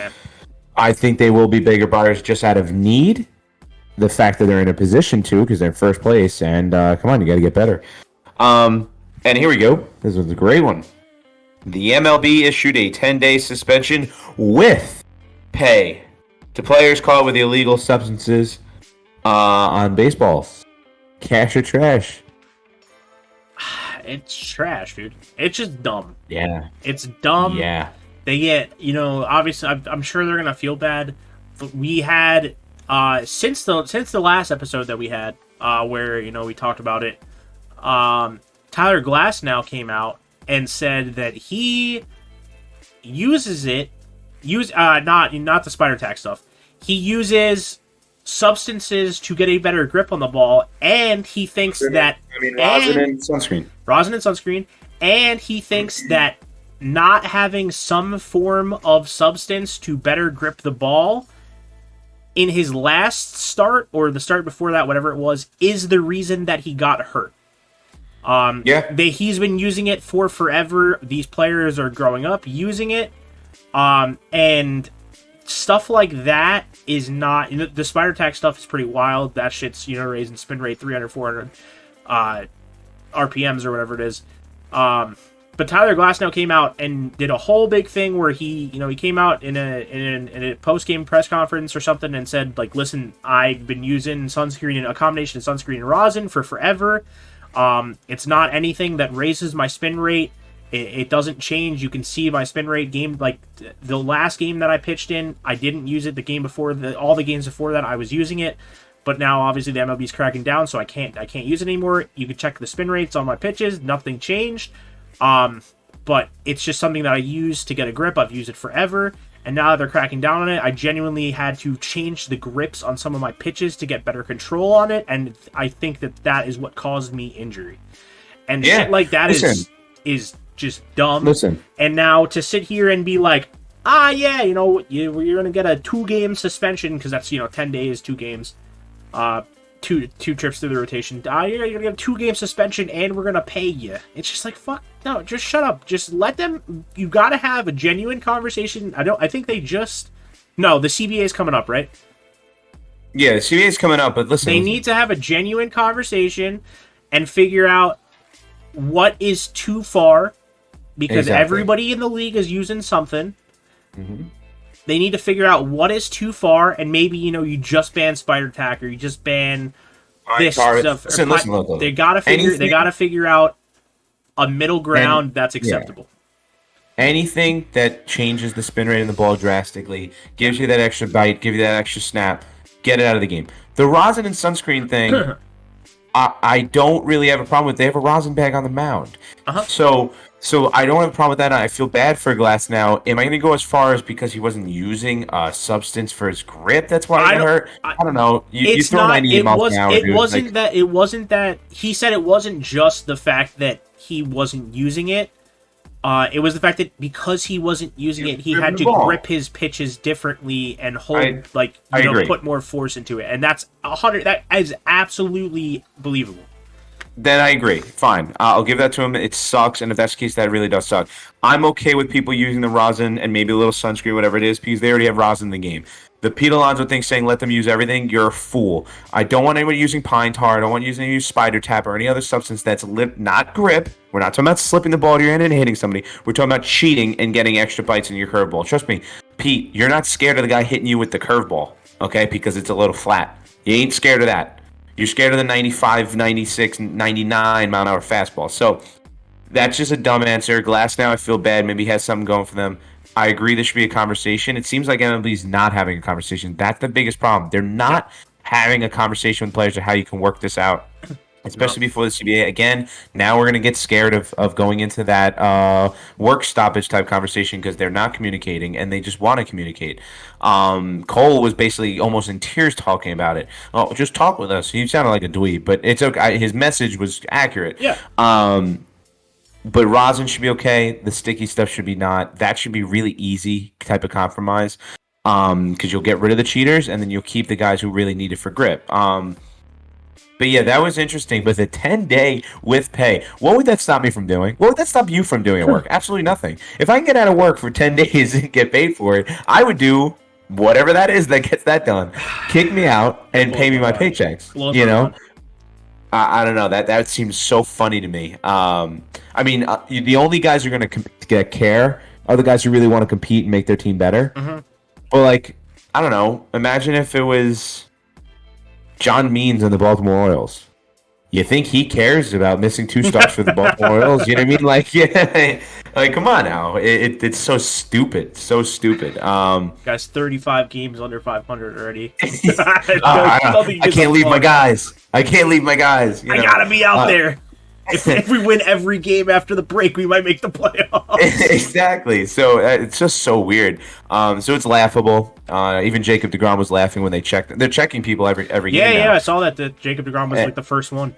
I think they will be bigger buyers just out of need. The fact that they're in a position to, because they're in first place, and come on, you got to get better. And here we go. This is a great one. The MLB issued a 10-day suspension with pay to players caught with illegal substances on baseballs. Cash or trash? It's trash, dude. It's just dumb. Yeah. It's dumb. Yeah. They get, obviously, I'm sure they're going to feel bad. But we had, since the last episode that we had, where, we talked about it, Tyler Glass now came out and said that he uses it, not the spider tack stuff. He uses substances to get a better grip on the ball, and he thinks that rosin and sunscreen. Rosin and sunscreen, and he thinks that not having some form of substance to better grip the ball in his last start or the start before that, whatever it was, is the reason that he got hurt. He's been using it for forever. These players are growing up using it, and stuff like that is not. The spider tack stuff is pretty wild. That shit's raising spin rate 300, 400 RPMs or whatever it is. But Tyler Glasnow came out and did a whole big thing where he came out in a post game press conference or something and said, like, listen, I've been using sunscreen, a combination of sunscreen and rosin for forever. It's not anything that raises my spin rate. It doesn't change. You can see my spin rate game, like the last game that I pitched in, I didn't use it. The game before, all the games before that, I was using it. But now, obviously, the MLB is cracking down, so I can't use it anymore. You can check the spin rates on my pitches. Nothing changed. But it's just something that I use to get a grip. I've used it forever. And now that they're cracking down on it, I genuinely had to change the grips on some of my pitches to get better control on it. And I think that is what caused me injury. And shit like that is just dumb. Listen. And now to sit here and be like, you're going to get a 2-game suspension because that's, 10 days, 2 games. Two trips through the rotation. You're gonna get a 2-game suspension, and we're gonna pay you. It's just like, fuck no, just shut up. Just let them. You gotta have a genuine conversation. I think they just. No, the CBA is coming up, right? Yeah, the CBA is coming up, but listen. They need to have a genuine conversation and figure out what is too far, because everybody in the league is using something. Mm-hmm. They need to figure out what is too far, and maybe, you just ban spider tack, or you just ban this stuff. Listen, they gotta figure out a middle ground that's acceptable. Yeah. Anything that changes the spin rate of the ball drastically, gives you that extra bite, give you that extra snap, get it out of the game. The rosin and sunscreen thing, I don't really have a problem with. They have a rosin bag on the mound. Uh-huh. So I don't have a problem with that. I feel bad for Glass now. Am I going to go as far as because he wasn't using a substance for his grip? That's why he got hurt. I don't know. You throw 98 miles an hour. It wasn't that. He said it wasn't just the fact that he wasn't using it. It was the fact that because he wasn't using it, he had to grip his pitches differently and hold, put more force into it. And that's 100. That is absolutely believable. Then I agree. Fine. I'll give that to him. It sucks, and if that's the case, that really does suck. I'm okay with people using the rosin and maybe a little sunscreen, whatever it is, because they already have rosin in the game. The Pete Alonso thing saying let them use everything, you're a fool. I don't want anyone using pine tar. I don't want anyone using spider tap or any other substance that's not grip. We're not talking about slipping the ball to your hand and hitting somebody. We're talking about cheating and getting extra bites in your curveball. Trust me, Pete, you're not scared of the guy hitting you with the curveball, okay, because it's a little flat. You ain't scared of that. You're scared of the 95, 96, 99 mile an hour fastball. So that's just a dumb answer. Glass now, I feel bad. Maybe he has something going for them. I agree there should be a conversation. It seems like MLB's not having a conversation. That's the biggest problem. They're not having a conversation with players of how you can work this out, especially before the CBA. Again, now we're going to get scared of going into that work stoppage type conversation because they're not communicating and they just want to communicate. Cole was basically almost in tears talking about it. Oh, just talk with us. He sounded like a dweeb, but it's okay. His message was accurate. Yeah. But rosin should be okay. The sticky stuff should be not. That should be really easy type of compromise. Because you'll get rid of the cheaters and then you'll keep the guys who really need it for grip. But yeah, that was interesting. But the 10-day with pay, what would that stop me from doing? What would that stop you from doing at work? Absolutely nothing. If I can get out of work for 10 days and get paid for it, I would do whatever that is that gets that done. Kick me out and pay me my paychecks. I don't know. That seems so funny to me. The only guys who are going to get care are the guys who really want to compete and make their team better. Mm-hmm. But, I don't know. Imagine if it was John Means and the Baltimore Orioles. You think he cares about missing 2 starts for the Baltimore Orioles? You know what I mean? Come on now. It's so stupid. So stupid. Guys, 35 games under 500 already. I can't leave my guys. I can't leave my guys. I gotta be out there. If we win every game after the break, we might make the playoffs. Exactly. So it's just so weird. So it's laughable. Even Jacob deGrom was laughing when they checked. They're checking people every game now. I saw that Jacob deGrom was like the first one.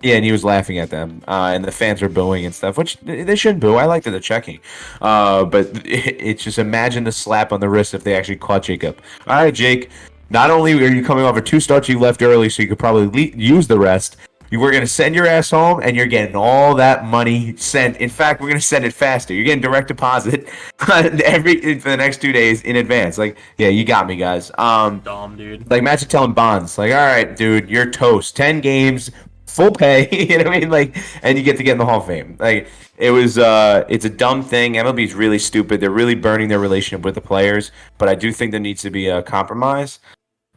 Yeah, and he was laughing at them, and the fans were booing and stuff, which they shouldn't boo. I like that they're checking, but it's just imagine the slap on the wrist if they actually caught Jacob. All right, Jake. Not only are you coming off a 2 starts, you left early, so you could probably use the rest. You were going to send your ass home, and you're getting all that money sent. In fact, we're going to send it faster. You're getting direct deposit for the next 2 days in advance. Like, yeah, you got me, guys. Dumb, dude. Like, imagine telling Bonds, like, all right, dude, you're toast. 10 games, full pay. You know what I mean? Like, and you get to get in the Hall of Fame. Like, it's a dumb thing. MLB is really stupid. They're really burning their relationship with the players. But I do think there needs to be a compromise.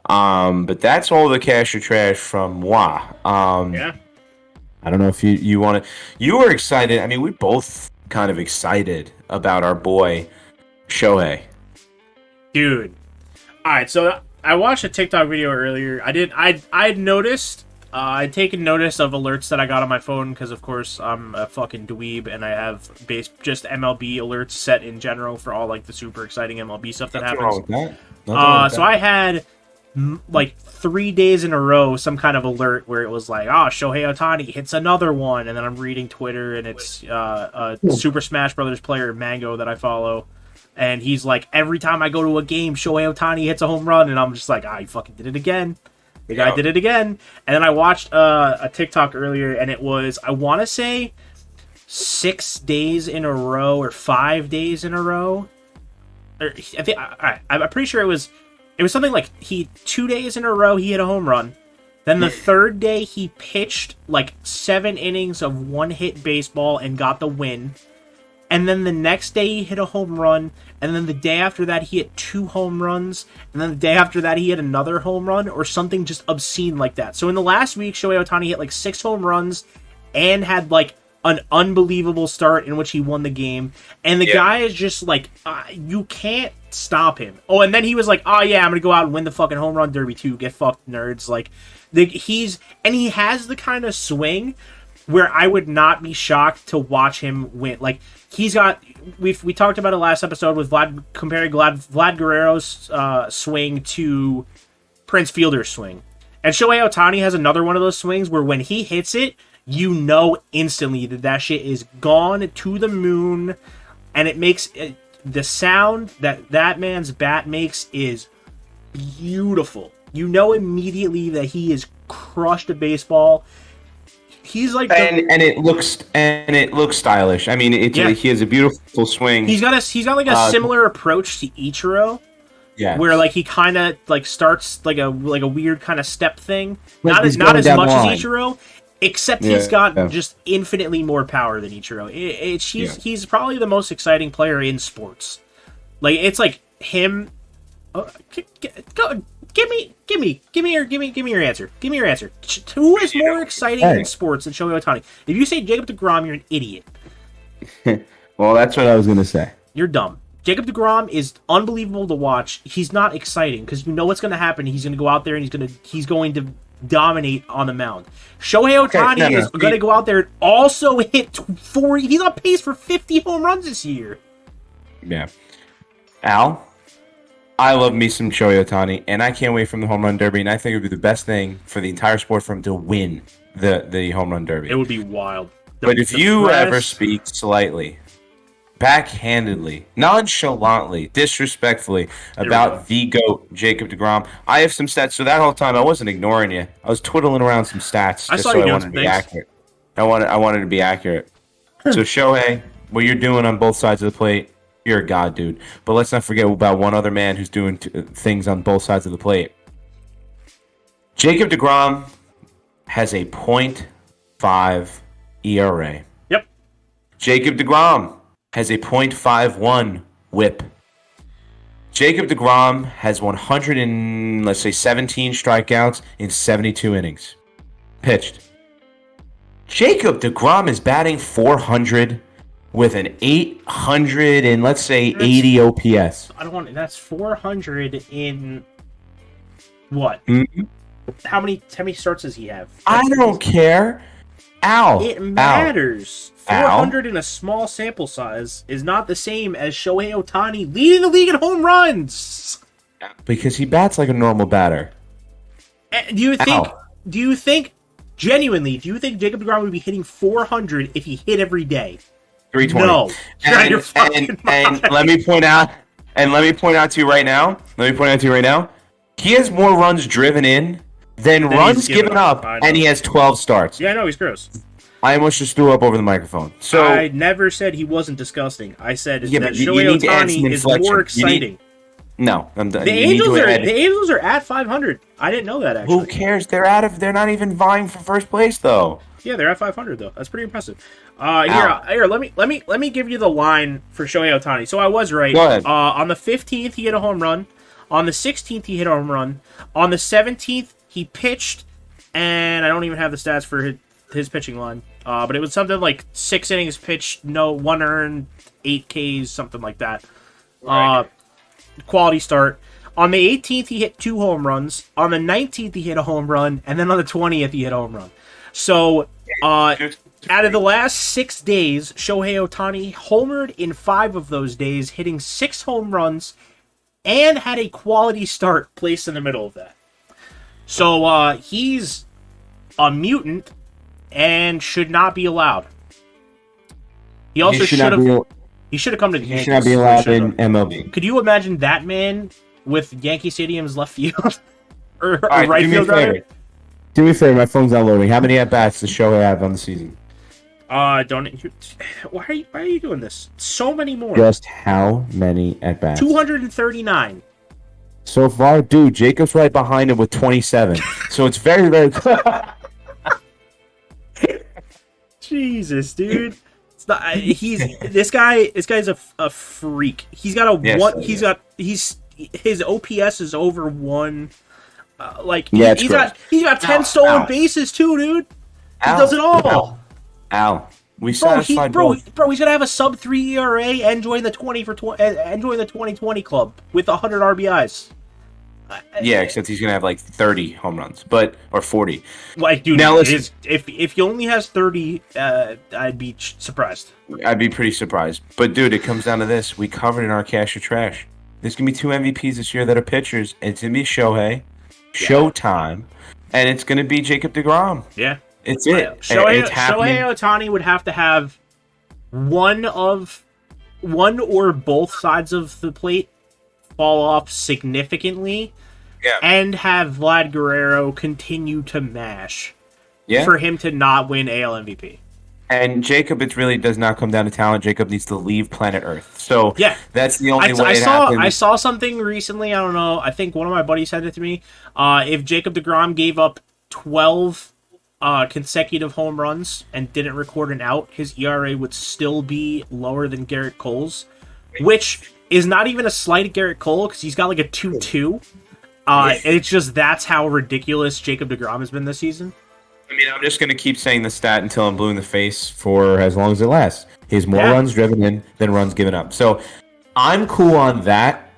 But that's all the cash or trash from moi. Yeah. I don't know if you want to. You were excited. I mean, we're both kind of excited about our boy Shohei. Dude. All right, so I watched a TikTok video earlier. I'd noticed. I'd taken notice of alerts that I got on my phone because, of course, I'm a fucking dweeb and I have just MLB alerts set in general for all like the super exciting MLB stuff that happens. Wrong with that. So I had like 3 days in a row some kind of alert where it was like, Shohei Ohtani hits another one, and then I'm reading Twitter and it's Super Smash Brothers player Mango that I follow, and he's like, every time I go to a game, Shohei Ohtani hits a home run, and I'm just like, he fucking did it again. The guy did it again. And then I watched a TikTok earlier, and it was, I want to say 6 days in a row or 5 days in a row. I think I'm pretty sure it was something like 2 days in a row he hit a home run. Then the third day he pitched like 7 innings of one-hit baseball and got the win. And then the next day he hit a home run. And then the day after that he hit 2 home runs. And then the day after that he hit another home run or something just obscene like that. So in the last week, Shohei Ohtani hit like 6 home runs and had like an unbelievable start in which he won the game. And the guy is just like, you can't stop him. Oh, and then he was like, I'm going to go out and win the fucking home run derby too. Get fucked, nerds. Like, he has the kind of swing where I would not be shocked to watch him win. Like, he's got, we talked about it last episode with comparing Vlad Guerrero's swing to Prince Fielder's swing. And Shohei Ohtani has another one of those swings where when he hits it, you know instantly that shit is gone to the moon, and it makes the sound that man's bat makes is beautiful. You know immediately that he is crushed a baseball. He's like, and it looks stylish. I mean, he has a beautiful swing. He's got like a similar approach to Ichiro. Yeah. Where like he kind of like starts like a weird kind of step thing. Not as much as Ichiro, except he's got just infinitely more power than Ichiro. He's probably the most exciting player in sports. Like, it's like him. Give me your answer. Give me your answer. Who is more exciting in sports than Shohei Ohtani? If you say Jacob deGrom, you're an idiot. Well, that's what I was gonna say. You're dumb. Jacob deGrom is unbelievable to watch. He's not exciting because you know what's going to happen. He's going to go out there and he's going to dominate on the mound. Shohei Ohtani is going to go out there and also hit 40. He's on pace for 50 home runs this year. Yeah. Al, I love me some Shohei Ohtani, and I can't wait from the home run derby, and I think it would be the best thing for the entire sport for him to win the home run derby. It would be wild. But if you ever speak slightly, backhandedly, nonchalantly, disrespectfully about the GOAT, Jacob deGrom, I have some stats. So that whole time, I wasn't ignoring you. I was twiddling around some stats just so I wanted to be accurate. I wanted to be accurate. So Shohei, what you're doing on both sides of the plate, you're a god, dude. But let's not forget about one other man who's doing things on both sides of the plate. Jacob deGrom has a .5 ERA. Yep. Jacob deGrom has a .51 WHIP. Jacob deGrom has 17 strikeouts in 72 innings pitched. Jacob deGrom is batting 400 with an 800 and let's say 80 OPS. That's 400 in what? Mm-hmm. How many starts does he have? I don't care. It matters. 400 in a small sample size is not the same as Shohei Ohtani leading the league in home runs. Because he bats like a normal batter. Do you think genuinely, do you think Jacob deGrom would be hitting 400 if he hit every day? 320. No. And let me point out to you right now. He has more runs driven in than runs given up, and he has 12 starts. Yeah, I know, he's gross. I almost just threw up over the microphone. So I never said he wasn't disgusting. I said that Shohei Ohtani is more exciting. No, I'm done. The Angels are at 500. I didn't know that, actually. Who cares? They're not even vying for first place though. Yeah, they're at 500 though. That's pretty impressive. Here, let me give you the line for Shohei Ohtani. So I was right. Go ahead. On the 15th, he hit a home run. On the 16th, he hit a home run. On the 17th, he pitched, and I don't even have the stats for his pitching line. But it was something like 6 innings pitched, no 1 earned, 8 Ks, something like that. Right. Quality start. On the 18th, he hit 2 home runs. On the 19th, he hit a home run, and then on the 20th, he hit a home run. So, out of the last 6 days, Shohei Ohtani homered in 5 of those days, hitting 6 home runs, and had a quality start placed in the middle of that. So, he's a mutant and should not be allowed. He also should have. He should have come to the Yankees. He should not be allowed in MLB. Could you imagine that man with Yankee Stadium's left field or right, right field? Do me a favor. My phone's not loading. How many at bats does Shohei have on the season? Don't. Why are you doing this? So many more. Just how many at bats? 239. So far, dude. Jacob's right behind him with 27. So it's very, very. Jesus, dude. It's not. This guy's a freak. He's got a one. His OPS is over 1. He's got 10 stolen bases too, dude. He does it all. We satisfied both. Bro, he's gonna have a sub 3 ERA and join the 2020 club with 100 RBIs. Yeah, except he's gonna have like 30 home runs, or 40. Like, dude, now if he only has 30, I'd be surprised. I'd be pretty surprised. But dude, it comes down to this: we covered in our cash or trash. There's gonna be 2 MVPs this year that are pitchers, and it's gonna be Shohei, Showtime, and it's gonna be Jacob deGrom. Yeah, it's it. Shohei Ohtani would have to have one or both sides of the plate fall off significantly, and have Vlad Guerrero continue to mash for him to not win AL MVP. And Jacob, it really does not come down to talent. Jacob needs to leave planet Earth. So that's the only way it happens. I saw something recently. I don't know. I think one of my buddies sent it to me. If Jacob deGrom gave up 12 consecutive home runs and didn't record an out, his ERA would still be lower than Garrett Cole's, which is not even a slight at Garrett Cole because he's got like a 2.2. It's just that's how ridiculous Jacob deGrom has been this season. I mean, I'm just going to keep saying the stat until I'm blue in the face for as long as it lasts. He has more runs driven in than runs given up. So I'm cool on that.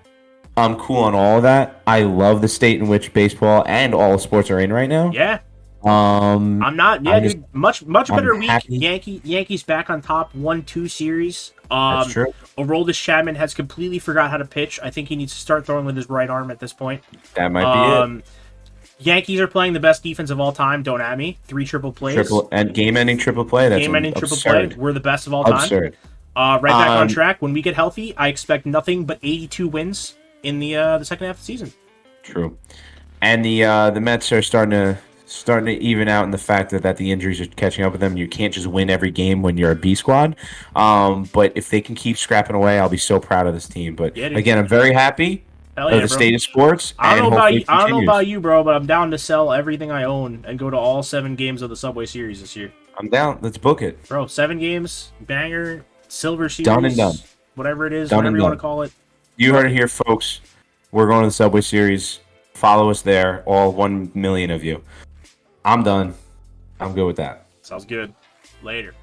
I'm cool on all of that. I love the state in which baseball and all sports are in right now. Yeah. I'm not. Yeah, dude. Much better week. Happy. Yankees back on top. 1-2 series. That's true. Aroldis Chapman has completely forgot how to pitch. I think he needs to start throwing with his right arm at this point. That might be it. Yankees are playing the best defense of all time. Don't at me. 3 triple plays. Game-ending triple play. That's game-ending triple play. We're the best of all time. Absurd. Right back on track. When we get healthy, I expect nothing but 82 wins in the second half of the season. True. And the Mets are starting to even out in the fact that the injuries are catching up with them. You can't just win every game when you're a B squad. But if they can keep scrapping away, I'll be so proud of this team. But again, I'm very happy of the state of sports. I don't know about you, bro, but I'm down to sell everything I own and go to all 7 games of the Subway Series this year. I'm down. Let's book it. Bro, 7 games, banger, Silver Series. Done and done. Whatever it is, whatever you want to call it. You heard it here, folks. We're going to the Subway Series. Follow us there, all 1 million of you. I'm done. I'm good with that. Sounds good. Later.